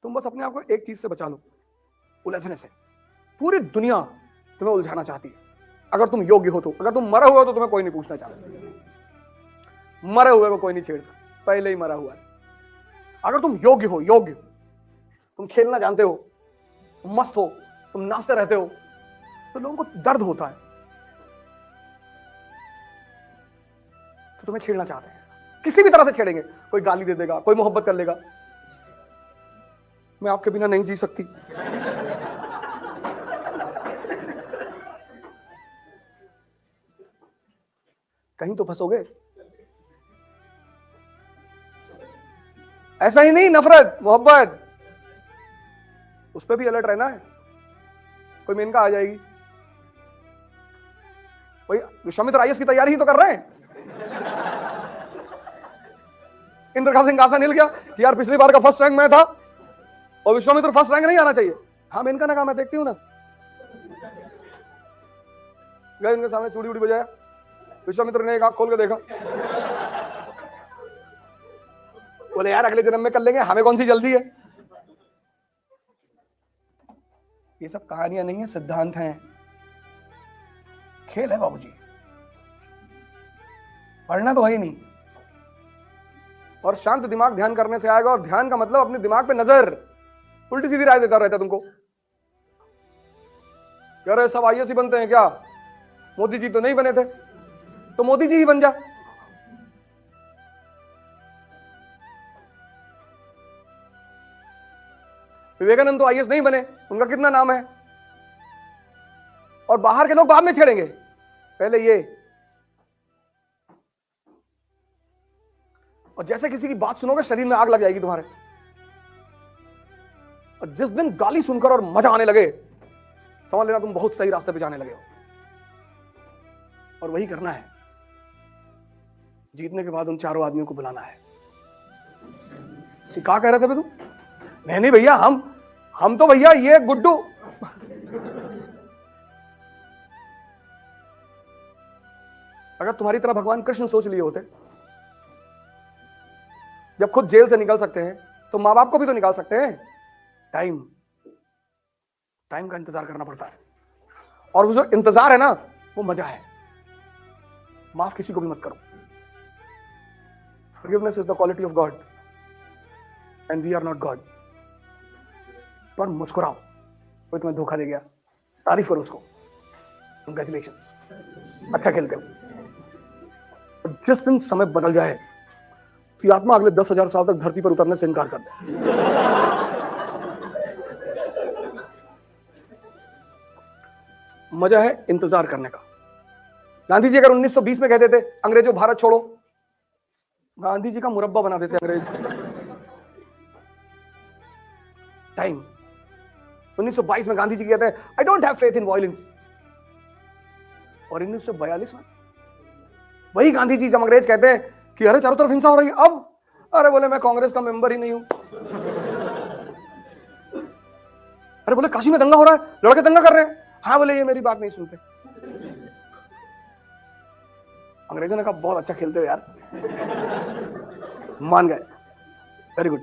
तुम बस अपने आप को एक चीज से बचा लो, उलझने से। पूरी दुनिया तुम्हें उलझाना चाहती है, अगर तुम योग्य हो तो। अगर तुम मरे हुए हो तो तुम्हें कोई नहीं पूछना चाहता, मरे हुए को कोई नहीं छेड़ता, पहले ही मरा हुआ है। अगर तुम योग्य हो, योग्य, तुम खेलना जानते हो, तुम मस्त हो, तुम नाचते रहते हो, तो लोगों को दर्द होता है तो तुम्हें छेड़ना चाहते हैं, किसी भी तरह से छेड़ेंगे। कोई गाली दे देगा, कोई मोहब्बत कर लेगा, मैं आपके बिना नहीं जी सकती, कहीं तो फंसोगे। ऐसा ही नहीं, नफरत, मोहब्बत, उस पर भी अलर्ट रहना है। कोई मेनका आ जाएगी, भाई विश्वामित्र आईएएस की तैयारी ही तो कर रहे हैं। इंद्र का सिंहासन हिल गया कि यार पिछली बार का फर्स्ट रैंक मैं था और विश्वामित्र फर्स्ट रैंक नहीं आना चाहिए। हाँ, मेनका ने कहा मैं देखती हूं ना। गए उनके सामने, चूड़ी उड़ी बजाया, विश्वामित्र ने एक आंख खोल के देखा, बोले यार अगले जन्म में कर लेंगे, हमें कौन सी जल्दी है। ये सब कहानियां नहीं है, सिद्धांत हैं, खेल है बाबूजी। पढ़ना तो है ही नहीं। और शांत दिमाग ध्यान करने से आएगा, और ध्यान का मतलब अपने दिमाग पे नजर, उल्टी सीधी राय देता रहता तुमको। यार सब आईएएस ही बनते हैं क्या, मोदी जी तो नहीं बने थे, तो मोदी जी ही बन जा। विवेकानंद तो आईएएस नहीं बने, उनका कितना नाम है। और बाहर के लोग बाद में छेड़ेंगे, पहले ये। और जैसे किसी की बात सुनोगे शरीर में आग लग जाएगी तुम्हारे। और जिस दिन गाली सुनकर और मजा आने लगे, समझ लेना तुम बहुत सही रास्ते पे जाने लगे हो। और वही करना है, जीतने के बाद उन चारों आदमियों को बुलाना है। क्या कह रहे थे तुम? नहीं भैया, हम तो भैया ये गुड्डू। अगर तुम्हारी तरह भगवान कृष्ण सोच लिए होते, जब खुद जेल से निकल सकते हैं तो मां बाप को भी तो निकाल सकते हैं। टाइम का इंतजार करना पड़ता है, और वो जो इंतजार है ना, वो मजा है। माफ किसी को भी मत करो। Forgiveness is the quality of God and we are not God. पर मुस्कुराओ, कोई तुम्हें धोखा दे गया, तारीफ करो उसको, कंग्रेचुलेशंस, अच्छा खेलते हो। जिस दिन समय बदल जाए कि आत्मा अगले 10,000 साल तक धरती पर उतरने से इनकार कर दे, मजा है इंतजार करने का। गांधी जी अगर 1920 में कहते थे अंग्रेजों भारत छोड़ो, गांधी जी का मुरब्बा बना देते अंग्रेज। टाइम 1922 में गांधी जी कहते हैं I don't have faith in violence, और 1942 में वही गांधी जी जब अंग्रेज कहते हैं कि अरे चारों तरफ हिंसा हो रही है, अब अरे बोले मैं कांग्रेस का मेंबर ही नहीं हूं। अरे बोले काशी में दंगा हो रहा है, लड़के दंगा कर रहे हैं, हाँ बोले ये मेरी बात नहीं सुनते। अंग्रेजों ने कहा बहुत अच्छा खेलते हो यार, मान गए, वेरी गुड।